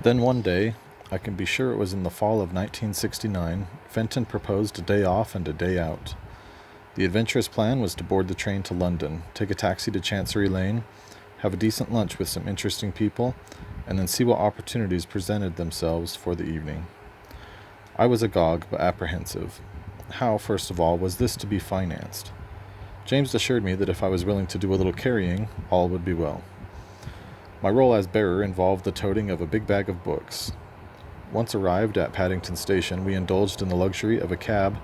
Then one day, I can be sure it was in the fall of 1969, Fenton proposed a day off and a day out. The adventurous plan was to board the train to London, take a taxi to Chancery Lane, have a decent lunch with some interesting people, and then see what opportunities presented themselves for the evening. I was agog but apprehensive. How, first of all, was this to be financed? James assured me that if I was willing to do a little carrying, all would be well. My role as bearer involved the toting of a big bag of books. Once arrived at Paddington Station, we indulged in the luxury of a cab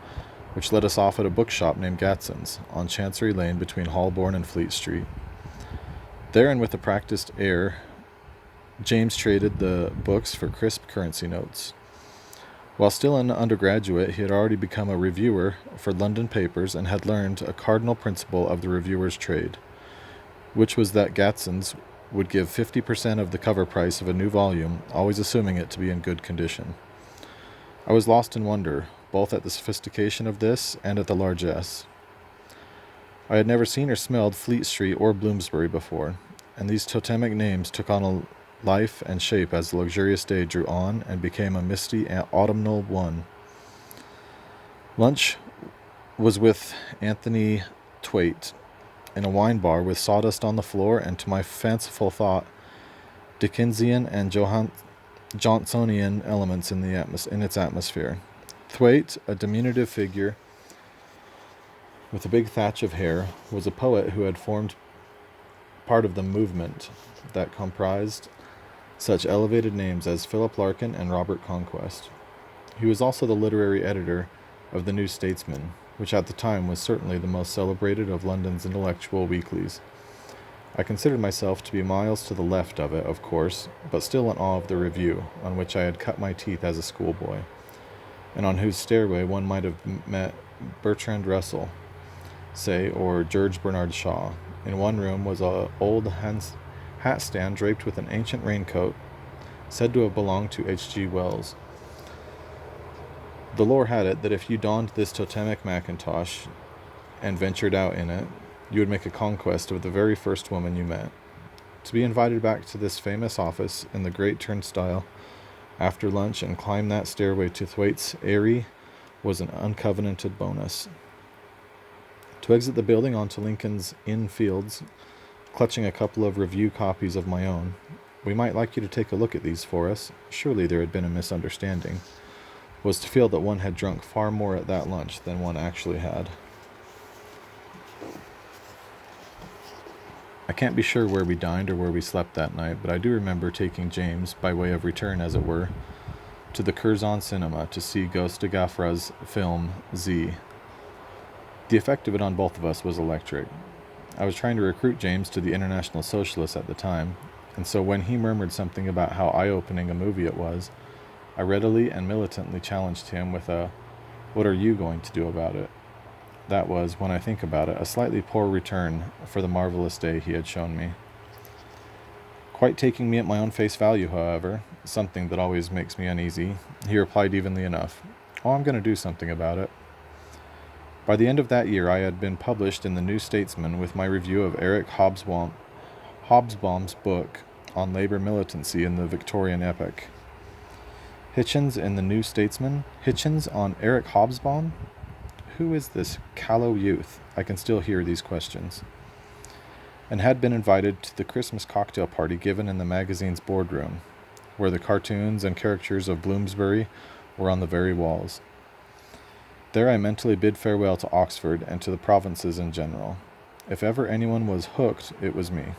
which led us off at a bookshop named Gatson's, on Chancery Lane between Holborn and Fleet Street. There, and with a practiced air, James traded the books for crisp currency notes. While still an undergraduate, he had already become a reviewer for London papers and had learned a cardinal principle of the reviewer's trade, which was that Gatson's would give 50% of the cover price of a new volume, always assuming it to be in good condition. I was lost in wonder, both at the sophistication of this and at the largesse. I had never seen or smelled Fleet Street or Bloomsbury before, and these totemic names took on a life and shape as the luxurious day drew on and became a misty autumnal one. Lunch was with Anthony Thwaite, in a wine bar with sawdust on the floor and, to my fanciful thought, Dickensian and Johnsonian elements in its atmosphere. Thwaite, a diminutive figure with a big thatch of hair, was a poet who had formed part of the movement that comprised such elevated names as Philip Larkin and Robert Conquest. He was also the literary editor of the New Statesman, which at the time was certainly the most celebrated of London's intellectual weeklies. I considered myself to be miles to the left of it, of course, but still in awe of the Review, on which I had cut my teeth as a schoolboy, and on whose stairway one might have met Bertrand Russell, say, or George Bernard Shaw. In one room was an old hat stand draped with an ancient raincoat, said to have belonged to H.G. Wells. The lore had it that if you donned this totemic mackintosh and ventured out in it, you would make a conquest of the very first woman you met. To be invited back to this famous office in the great turnstile after lunch and climb that stairway to Thwaite's eyrie was an uncovenanted bonus. To exit the building onto Lincoln's Inn Fields, clutching a couple of review copies of my own, "We might like you to take a look at these for us. Surely there had been a misunderstanding," was to feel that one had drunk far more at that lunch than one actually had. I can't be sure where we dined or where we slept that night, but I do remember taking James, by way of return as it were, to the Curzon Cinema to see Ghost de Gaffra's film Z. The effect of it on both of us was electric. I was trying to recruit James to the International Socialists at the time, and so when he murmured something about how eye-opening a movie it was, I readily and militantly challenged him with a, "What are you going to do about it?" That was, when I think about it, a slightly poor return for the marvelous day he had shown me. Quite taking me at my own face value, however, something that always makes me uneasy, he replied evenly enough, "Oh, I'm going to do something about it." By the end of that year, I had been published in the New Statesman with my review of Eric Hobsbawm's book on labor militancy in the Victorian epoch. Hitchens in the New Statesman? Hitchens on Eric Hobsbawm? Who is this callow youth? I can still hear these questions. And had been invited to the Christmas cocktail party given in the magazine's boardroom, where the cartoons and caricatures of Bloomsbury were on the very walls. There I mentally bid farewell to Oxford and to the provinces in general. If ever anyone was hooked, it was me.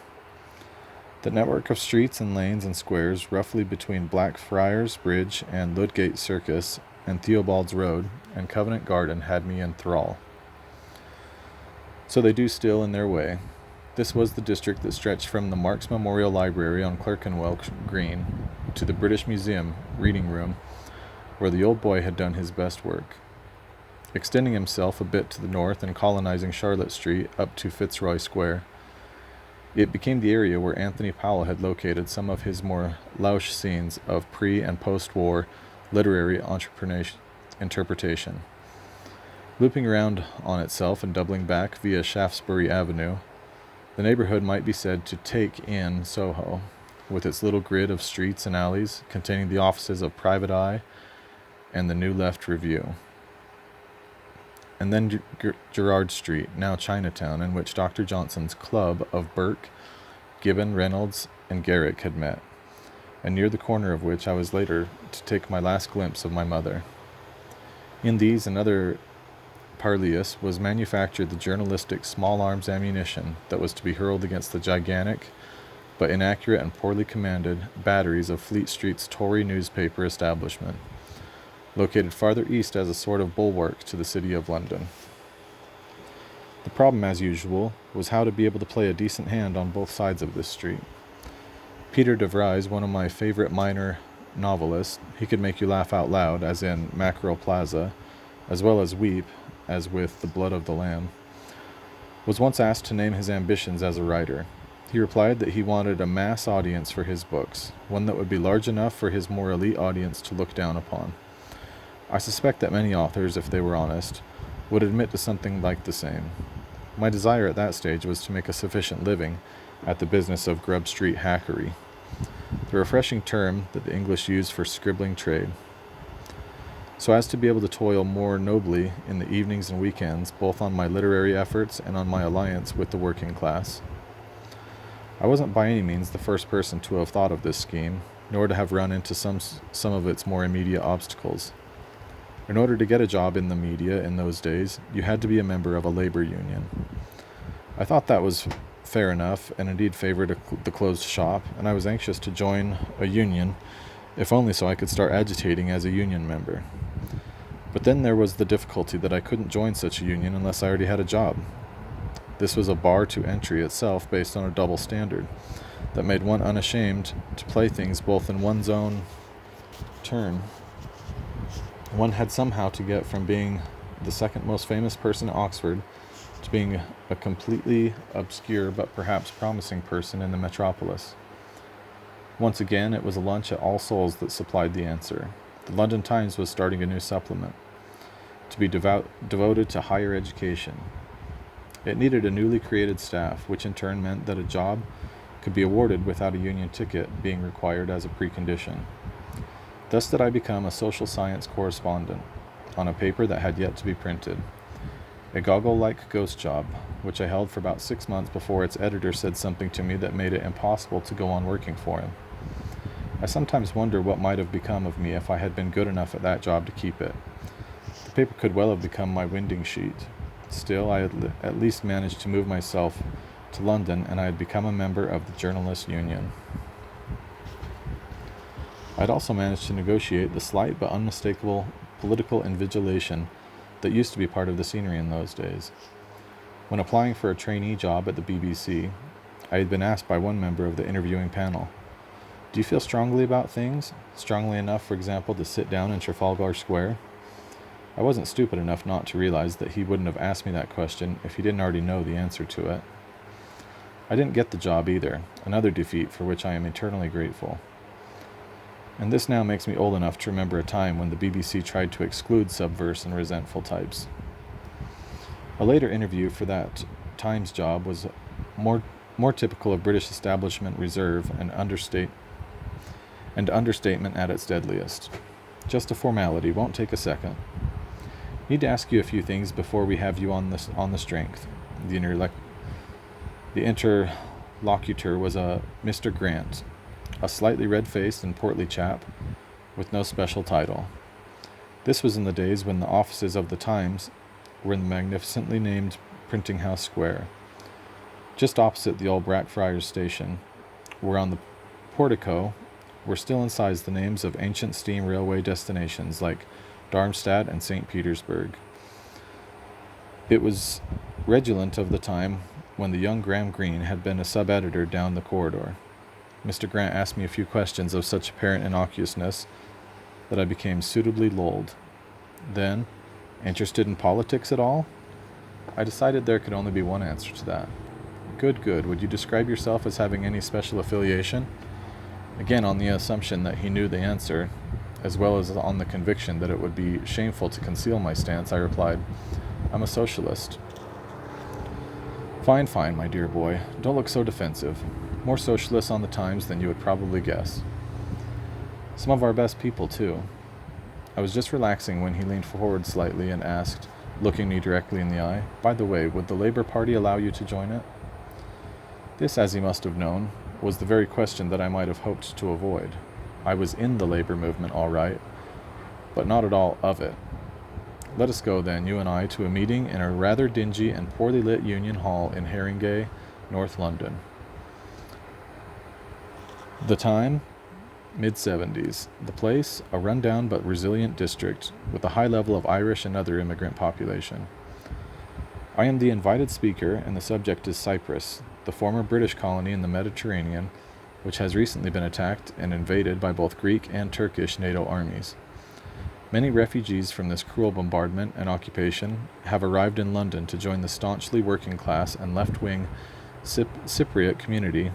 The network of streets and lanes and squares, roughly between Blackfriars Bridge and Ludgate Circus and Theobald's Road and Covent Garden, had me in thrall. So they do still in their way. This was the district that stretched from the Marx Memorial Library on Clerkenwell Green to the British Museum reading room, where the old boy had done his best work, extending himself a bit to the north and colonizing Charlotte Street up to Fitzroy Square. It became the area where Anthony Powell had located some of his more louche scenes of pre- and post-war literary interpretation. Looping around on itself and doubling back via Shaftesbury Avenue, the neighborhood might be said to take in Soho, with its little grid of streets and alleys containing the offices of Private Eye and the New Left Review. And then Gerrard Street, now Chinatown, in which Dr. Johnson's club of Burke, Gibbon, Reynolds, and Garrick had met, and near the corner of which I was later to take my last glimpse of my mother. In these and other parleyus was manufactured the journalistic small-arms ammunition that was to be hurled against the gigantic, but inaccurate and poorly commanded, batteries of Fleet Street's Tory newspaper establishment, located farther east as a sort of bulwark to the city of London. The problem, as usual, was how to be able to play a decent hand on both sides of this street. Peter de Vries, one of my favorite minor novelists, he could make you laugh out loud, as in Mackerel Plaza, as well as weep, as with The Blood of the Lamb, was once asked to name his ambitions as a writer. He replied that he wanted a mass audience for his books, one that would be large enough for his more elite audience to look down upon. I suspect that many authors, if they were honest, would admit to something like the same. My desire at that stage was to make a sufficient living at the business of Grub Street hackery, the refreshing term that the English use for scribbling trade, so as to be able to toil more nobly in the evenings and weekends, both on my literary efforts and on my alliance with the working class. I wasn't by any means the first person to have thought of this scheme, nor to have run into some of its more immediate obstacles. In order to get a job in the media in those days, you had to be a member of a labor union. I thought that was fair enough, and indeed favored the closed shop, and I was anxious to join a union, if only so I could start agitating as a union member. But then there was the difficulty that I couldn't join such a union unless I already had a job. This was a bar to entry itself based on a double standard that made one unashamed to play things both in one's own turn. One had somehow to get from being the second most famous person at Oxford to being a completely obscure but perhaps promising person in the metropolis. Once again, it was a lunch at All Souls that supplied the answer. The London Times was starting a new supplement, to be devoted to higher education. It needed a newly created staff, which in turn meant that a job could be awarded without a union ticket being required as a precondition. Thus did I become a social science correspondent on a paper that had yet to be printed, a goggle-like ghost job, which I held for about 6 months before its editor said something to me that made it impossible to go on working for him. I sometimes wonder what might have become of me if I had been good enough at that job to keep it. The paper could well have become my winding sheet. Still, I had at least managed to move myself to London, and I had become a member of the Journalists' Union. I had also managed to negotiate the slight but unmistakable political invigilation that used to be part of the scenery in those days. When applying for a trainee job at the BBC, I had been asked by one member of the interviewing panel, "Do you feel strongly about things? Strongly enough, for example, to sit down in Trafalgar Square?" I wasn't stupid enough not to realize that he wouldn't have asked me that question if he didn't already know the answer to it. I didn't get the job either, another defeat for which I am eternally grateful. And this now makes me old enough to remember a time when the BBC tried to exclude subversive and resentful types. A later interview for that Times job was more typical of British establishment reserve and understatement at its deadliest. Just a formality, won't take a second. Need to ask you a few things before we have you on the strength. The interlocutor was a Mr. Grant, a slightly red-faced and portly chap with no special title. This was in the days when the offices of the Times were in the magnificently named Printing House Square, just opposite the old Blackfriars station, where on the portico were still incised the names of ancient steam railway destinations like Darmstadt and St. Petersburg. It was redolent of the time when the young Graham Greene had been a sub-editor down the corridor. Mr. Grant asked me a few questions of such apparent innocuousness that I became suitably lulled. Then, interested in politics at all? I decided there could only be one answer to that. Good. Would you describe yourself as having any special affiliation? Again, on the assumption that he knew the answer, as well as on the conviction that it would be shameful to conceal my stance, I replied, "I'm a socialist." Fine, my dear boy. Don't look so defensive. More socialists on the Times than you would probably guess. Some of our best people, too. I was just relaxing when he leaned forward slightly and asked, looking me directly in the eye, "By the way, would the Labour Party allow you to join it?" This, as he must have known, was the very question that I might have hoped to avoid. I was in the Labour movement, all right, but not at all of it. Let us go, then, you and I, to a meeting in a rather dingy and poorly lit Union Hall in Haringey, North London. The time, mid-70s. The place, a run-down but resilient district with a high level of Irish and other immigrant population. I am the invited speaker, and the subject is Cyprus, the former British colony in the Mediterranean, which has recently been attacked and invaded by both Greek and Turkish NATO armies. Many refugees from this cruel bombardment and occupation have arrived in London to join the staunchly working class and left-wing Cypriot community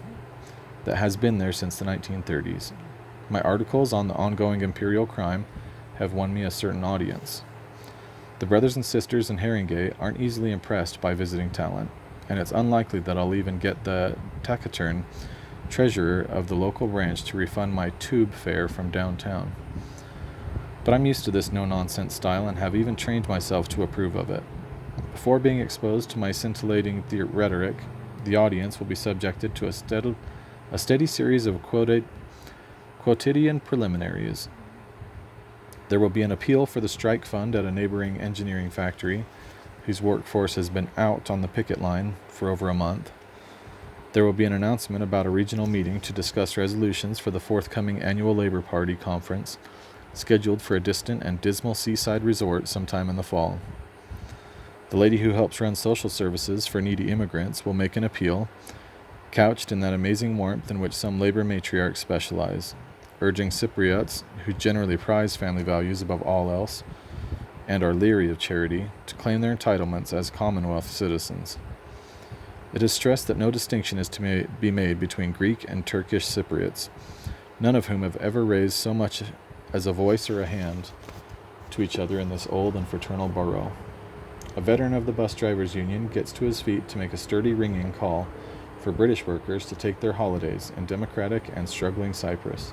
that has been there since the 1930s. My articles on the ongoing imperial crime have won me a certain audience. The brothers and sisters in Haringey aren't easily impressed by visiting talent, and it's unlikely that I'll even get the taciturn treasurer of the local branch to refund my tube fare from downtown. But I'm used to this no-nonsense style and have even trained myself to approve of it. Before being exposed to my scintillating rhetoric, the audience will be subjected to a steady series of quotidian preliminaries. There will be an appeal for the strike fund at a neighboring engineering factory, whose workforce has been out on the picket line for over a month. There will be an announcement about a regional meeting to discuss resolutions for the forthcoming annual Labour Party conference, scheduled for a distant and dismal seaside resort sometime in the fall. The lady who helps run social services for needy immigrants will make an appeal, couched in that amazing warmth in which some labor matriarchs specialize, urging Cypriots, who generally prize family values above all else, and are leery of charity, to claim their entitlements as Commonwealth citizens. It is stressed that no distinction is to be made between Greek and Turkish Cypriots, none of whom have ever raised so much as a voice or a hand to each other in this old and fraternal borough. A veteran of the bus drivers' union gets to his feet to make a sturdy ringing call for British workers to take their holidays in democratic and struggling Cyprus,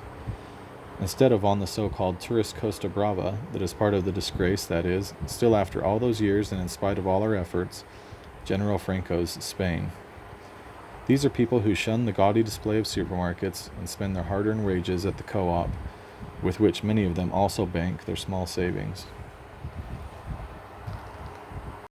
instead of on the so-called tourist Costa Brava that is part of the disgrace that is, still after all those years and in spite of all our efforts, General Franco's Spain. These are people who shun the gaudy display of supermarkets and spend their hard-earned wages at the co-op, with which many of them also bank their small savings.